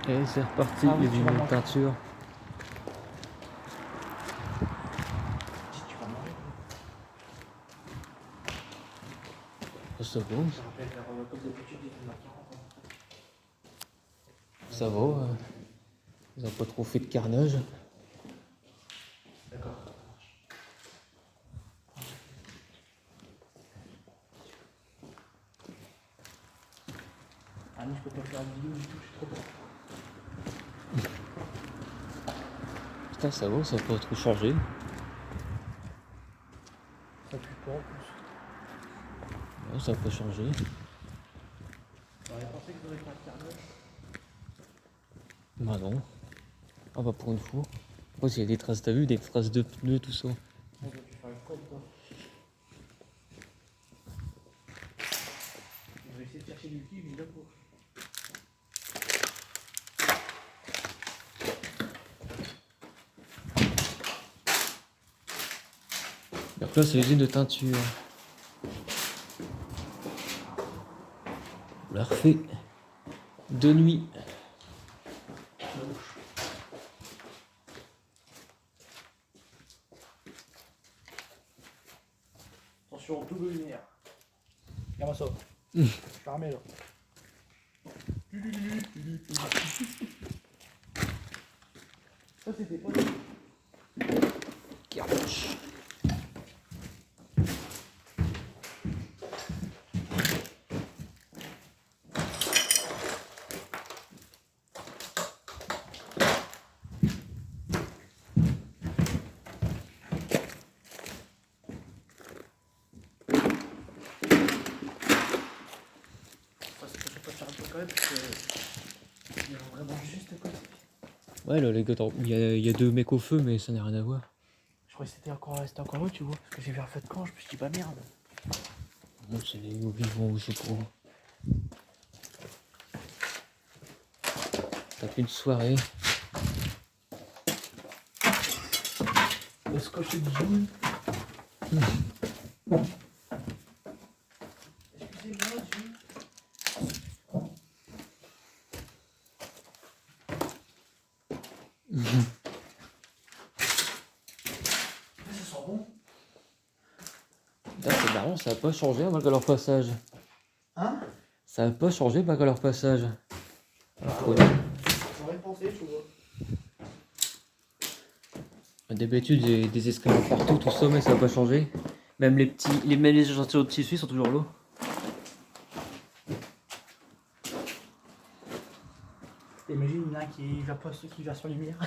Et c'est reparti, Ah oui, les tu vas vignes de manger. teinture. Si tu vas manger. Oh, ça va, Je rappelle, comme d'habitude, il est 40. ça va. Ils ont pas trop fait de carnage. D'accord. Ah non, je peux pas faire de vidéo du tout, je suis trop bon. Putain, ça va, ça a pas trop changé. Ça pue pas en plus. Ouais, ça a pas changé. J'aurais pensé que vous auriez pas de carnage. Bah non. Ah bah pour une fois. Après, s'il y a des traces, t'as vu, des traces de pneus, tout ça. On va plus faire le code, quoi. Je vais essayer de chercher du liquide, mais là, pour. Donc là, c'est l'usine de teinture. On l'a refait de nuit. Attention, double lumière. Regarde ça. Je suis armé là. Ça c'était pas. Carboche. Je vais pas faire un peu quand même parce que. Il y a vraiment juste à côté. Ouais, là, les gars, il y a deux mecs au feu, mais ça n'a rien à voir. Je croyais que c'était encore eux, tu vois. Parce que j'ai vu un feu de camp, je me suis dit, bah merde. Bon, c'est les vivants, je sais pas. T'as fait une soirée. Le scotch du jaune. Excusez-moi, Dieu. Ça sent bon. Putain, c'est marrant, ça a pas changé malgré leur passage. Hein? Ça a pas changé malgré leur passage. J'aurais pensé, tu vois. D'habitude, j'ai des excréments partout, tout ça, mais ça a pas changé. Même même les échantillons de tissu sont toujours là. Imagine, il y en a un qui va pas qui va sur la lumière.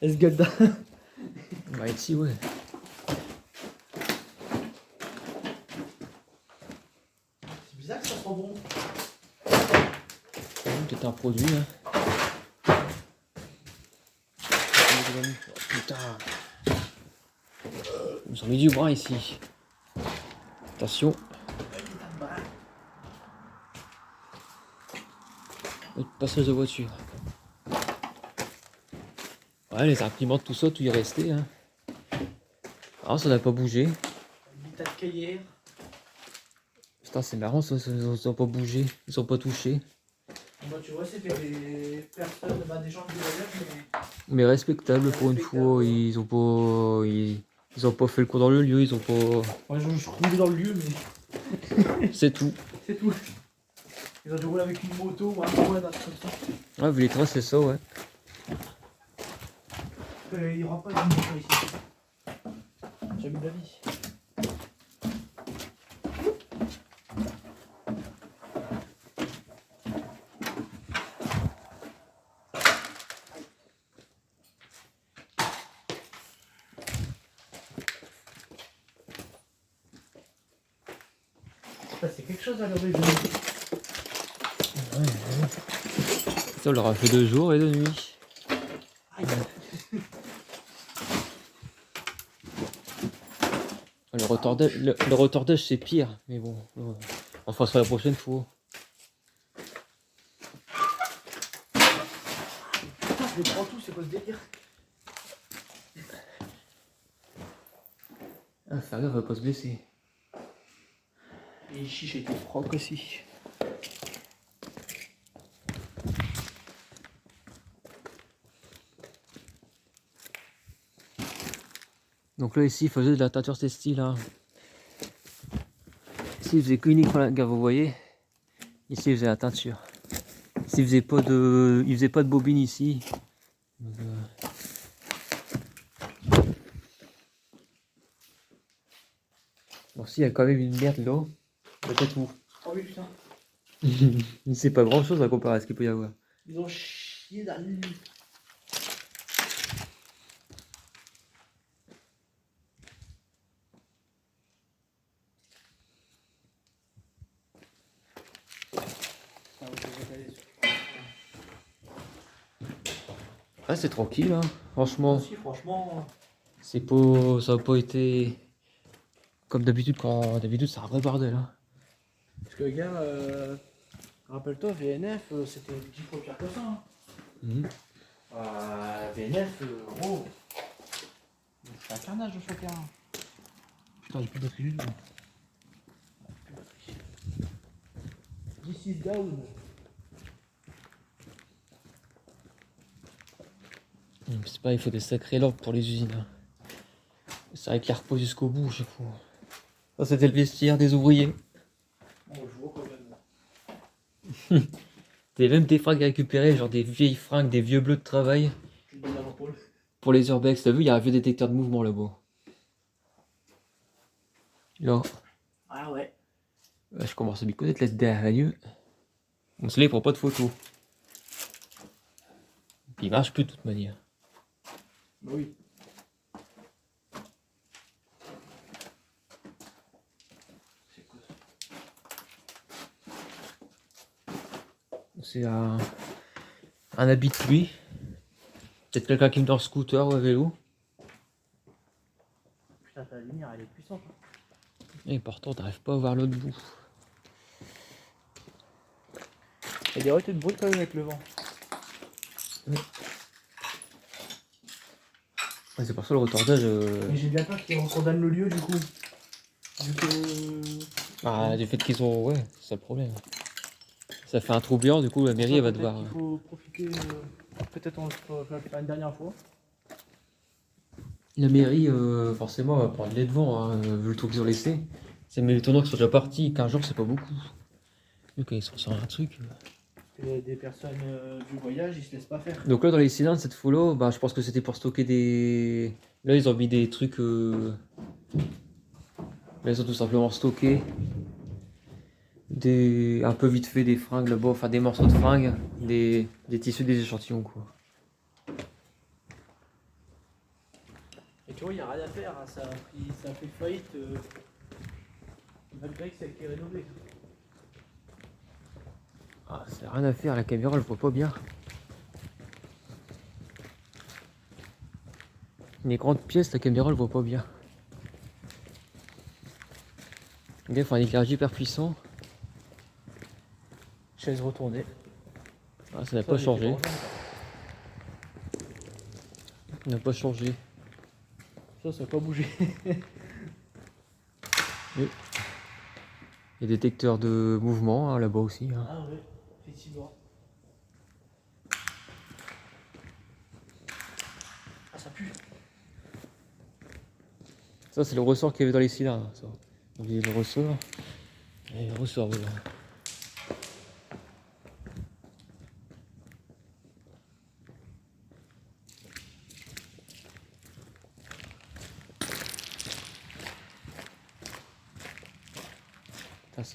Elle se gueule d'un. Bah, ici, ouais. C'est bizarre que ça soit bon. Peut-être un produit, hein. Oh, putain. Ils ont mis du bras ici. Attention. Autre passage de voiture. Ouais, les imprimantes, tout ça, tout y est resté, hein. Ah, ça n'a pas bougé. L'habitat de Caillère. Putain, c'est marrant, ça, ils ont pas bougé. Ils ont pas touché. Moi, tu vois, c'était des personnes, des gens du voyage, mais. Mais respectable pour une fois, Ouais. ils ont pas fait le coup dans le lieu, ils ont pas. Moi, je roulais dans le lieu, mais. C'est tout. C'est tout. Ils ont dû rouler avec une moto ou un quad, un truc comme ça. Ouais, vu les traces, c'est ça, ouais. Il n'y aura pas de moto ici. Jamais de la vie. Ça, c'est quelque chose à lever le genou. Ça, on leur a fait 2 jours et 2 nuits. Aïe. Le retardage, c'est pire, mais bon, on fera ça la prochaine fois. Putain, je les prends tous, c'est quoi ce délire? Ah, faire gaffe, elle va pas se blesser. Et les chiches étaient frocs aussi. Donc là ici il faisait de la teinture textile. Hein. Ici il faisait uniquement la gare, vous voyez. Ici il faisait la teinture. Ici il faisait pas de bobine ici. Donc, Bon si il y a quand même une merde là. Peut-être où. Oh oui, putain. C'est pas grand chose à comparer à ce qu'il peut y avoir. Ils ont chié dans le... Ah c'est tranquille hein. Franchement. Aussi, franchement... C'est pas. Ça a pas été. Comme d'habitude quand d'habitude c'est un vrai bordel hein. Parce que gars, rappelle-toi, VNF, c'était 10 fois pire que ça. Hein. VNF, gros. C'est un carnage de chacun. Putain, j'ai plus de batterie du tout. Plus de batterie. This is down. C'est pas, il faut des sacrés lampes pour les usines. Hein. C'est vrai qu'ils reposent jusqu'au bout chaque fois. Ça c'était le vestiaire des ouvriers. On le voit quand même. T'avais même des fringues à récupérer, genre des vieilles fringues, des vieux bleus de travail. Je le donne à Jean-Paul. Pour les urbex, t'as vu, il y a un vieux détecteur de mouvement là-bas. Là. Ah ouais. Ouais, je commence à m'y connaître là-dedans. Bon, celui-là il prend pas de photos. Puis il marche plus de toute manière. Bah oui. C'est quoi ça? C'est un habit de pluie. Peut-être quelqu'un qui me donne en scooter ou à vélo. Putain, ta lumière, elle est puissante. Hein. Et pourtant, t'arrives pas à voir l'autre bout. Il y a des retours de bruit quand même avec le vent. Ouais. Ouais, c'est pour ça le retardage. Mais j'ai bien peur qu'ils condamnent le lieu du coup. Vu que... Ah, du fait qu'ils ont. Ouais, c'est ça le problème. Ça fait un trou béant, du coup la mairie elle va devoir. Il faut profiter. Peut-être on va faire une dernière fois. La mairie, forcément, va prendre les devants, hein, vu le trou qu'ils ont laissé. C'est mais étonnant qu'ils soient déjà partis. 15 jours, c'est pas beaucoup. Donc, ils sont sur un truc. Des personnes du voyage, ils se laissent pas faire. Donc là, dans les cylindres, cette fois-là, bah, je pense que c'était pour stocker des. Là, ils ont mis des trucs. Là, ils ont tout simplement stocké un peu vite fait des fringues là-bas, enfin des morceaux de fringues, des tissus, des échantillons quoi. Et tu vois, il n'y a rien à faire, hein. Ça a fait faillite malgré que ça a été rénové. Ah, c'est rien à faire, la caméra elle voit pas bien. Les grandes pièces, la caméra elle voit pas bien. Il faut un éclairage hyper puissant. Chaise retournée. Ah, ça n'a pas changé. Ça n'a pas changé. Ça n'a pas bougé. Oui. Il y a des détecteurs de mouvement hein, là-bas aussi. Hein. Ah ouais, effectivement. Ah, ça pue. Ça, c'est le ressort qu'il y avait dans les cylindres. Ça. Donc, il y a le ressort. Et le ressort, voilà.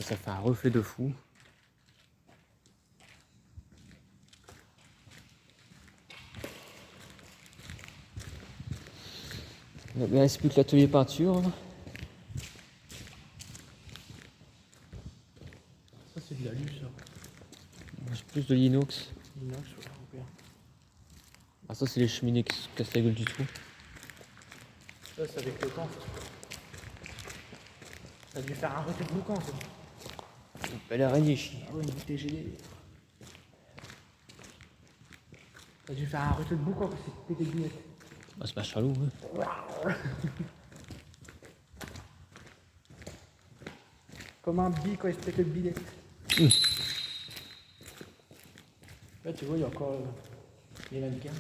Ça fait un reflet de fou. Il ne reste plus que l'atelier peinture. Là. Ça, c'est de l'alu, ça. J'ai plus de l'inox. Inox, ouais, ok. Ah, ça, c'est les cheminées qui se cassent la gueule du tout. Ça, c'est avec le temps, ça. Ça a dû faire un retrait de boucan, ça. Une belle araignée chier. Ah ouais, une bouteille gelée. Ça a dû faire un retrait de boucan parce que c'est pété de lunettes. Bah, c'est pas chalou. Hein. Comme un bille quand il se pète le billet. Là, tu vois, il y a encore les mannequins.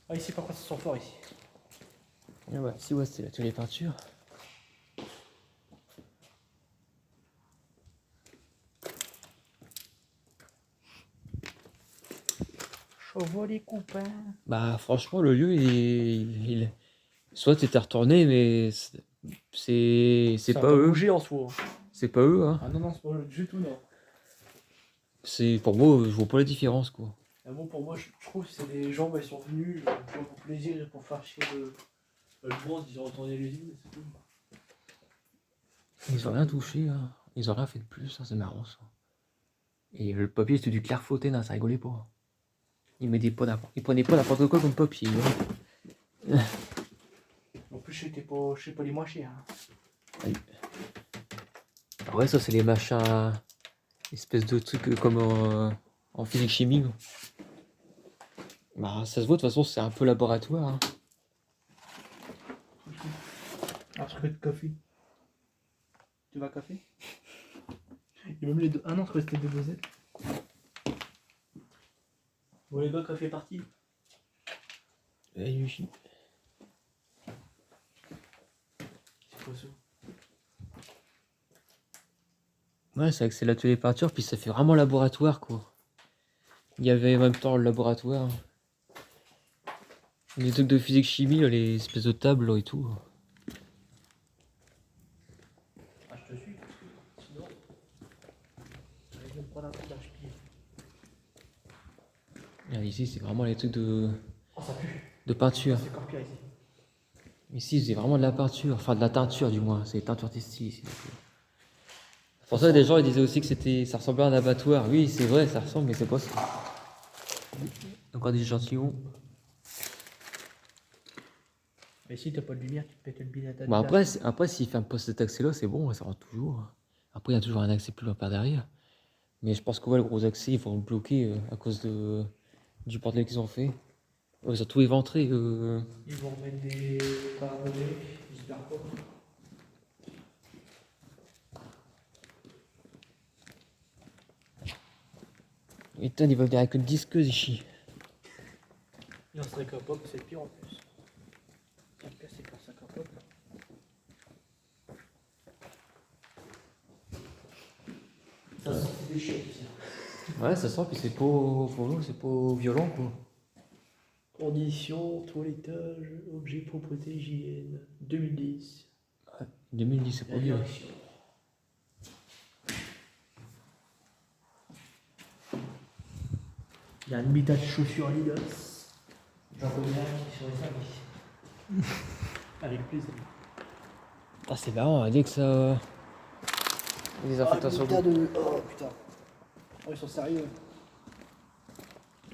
Ah, ici, par contre, ça sent fort ici. Et ouais, si ouais, c'était l'atelier peinture. Chauveau les copains. Bah franchement le lieu soit t'étais retourné mais c'est Ça a pas eux. bougé en soi. C'est pas eux hein. Ah non, non, c'est pas du tout, non. C'est pour moi je vois pas la différence quoi. Ah bon, pour moi, je trouve que c'est des gens, bah, ils sont venus pour plaisir et pour faire chier le boss, ils ont retourné l'usine, c'est tout. Ils ont rien touché hein. Ils ont rien fait de plus, hein, c'est marrant ça. Et le papier c'était du clairefontaine, hein, ça rigolait pas. Ils prenaient pas n'importe quoi comme papier. Hein. En plus, je sais pas les moins chers. Hein. Ah ouais ça c'est les machins, espèce de trucs comme en physique chimie. Quoi. Bah ça se voit de toute façon c'est un peu laboratoire. Hein. Un truc de café. Tu vas à café? Il y a même les deux. Ah non, je croyais que c'était des dosettes. Bon, les gars, café parti. Et Yuji. C'est quoi ça? Ouais, c'est vrai que c'est l'atelier peinture, puis ça fait vraiment laboratoire, quoi. Il y avait en même temps le laboratoire. Les trucs de physique chimie, là, les espèces de tables là, et tout. Ah, je te suis. Sinon, je vais me prendre un coup d'archipier. Ici, c'est vraiment les trucs de Oh, ça pue. peinture. C'est encore pire ici. Ici, c'est vraiment de la peinture, enfin de la teinture du moins. C'est teinture textile ici. Pour ça, des gens ils disaient aussi que ça ressemblait à un abattoir. Oui, c'est vrai, ça ressemble, mais c'est pas ça. Encore des échantillons. Mais si t'as pas de lumière, tu te pètes le bide à ta Bon, après s'il fait un poste cet accès là, c'est bon, ça rentre toujours. Après, il y a toujours un accès plus loin par derrière. Mais je pense que ouais, le gros accès, ils vont le bloquer à cause du portail qu'ils ont fait. Ouais, ils ont tout éventré. Ils vont remettre des paraboliques, j'espère pas. Et putain, ils veulent venir avec une disqueuse ici. Il en serait capable, c'est pire en plus. C'est pire, c'est quand ça capable. Ça sent des chiens, Ouais, ça sent, puis c'est pas, pour nous, c'est pas violent quoi. Conditions, toilettage, objet, propreté, hygiène, 2010. 2010, c'est pas vieux. Il y a un méta de chaussures Adidas. J'en connais un qui sur les services. Avec plaisir. Ah, c'est marrant, dès que ça. Les affectations de. Oh putain. Oh, ils sont sérieux.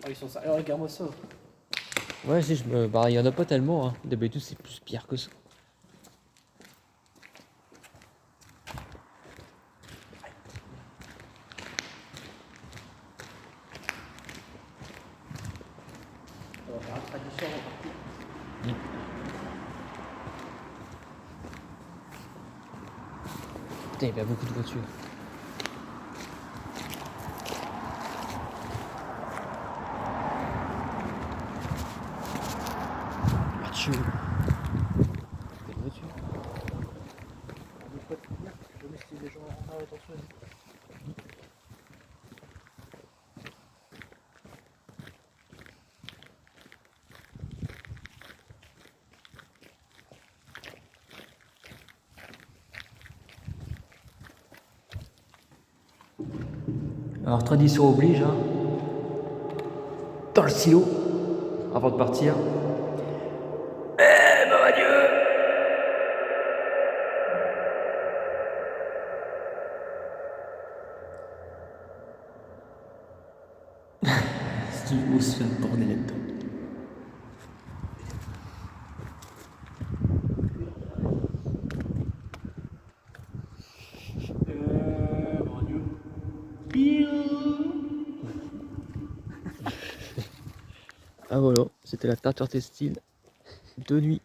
Oh, ils sont sérieux. Regarde-moi ça. Ouais, si, bah, il y en a pas tellement, hein. D'habitude, c'est plus pire que ça. On va faire un tradition, on va partir. Putain, il y a beaucoup de voitures. Voiture. Des voitures. On ne peut pas te dire que jamais si les gens rentrent attention. Alors, tradition oblige, hein. Dans le silo, avant de partir. Eh, mon Dieu! Steve Ose fait un bordel là-dedans. Mon Dieu. Pire. Ah voilà, c'était la teinture textile de nuit.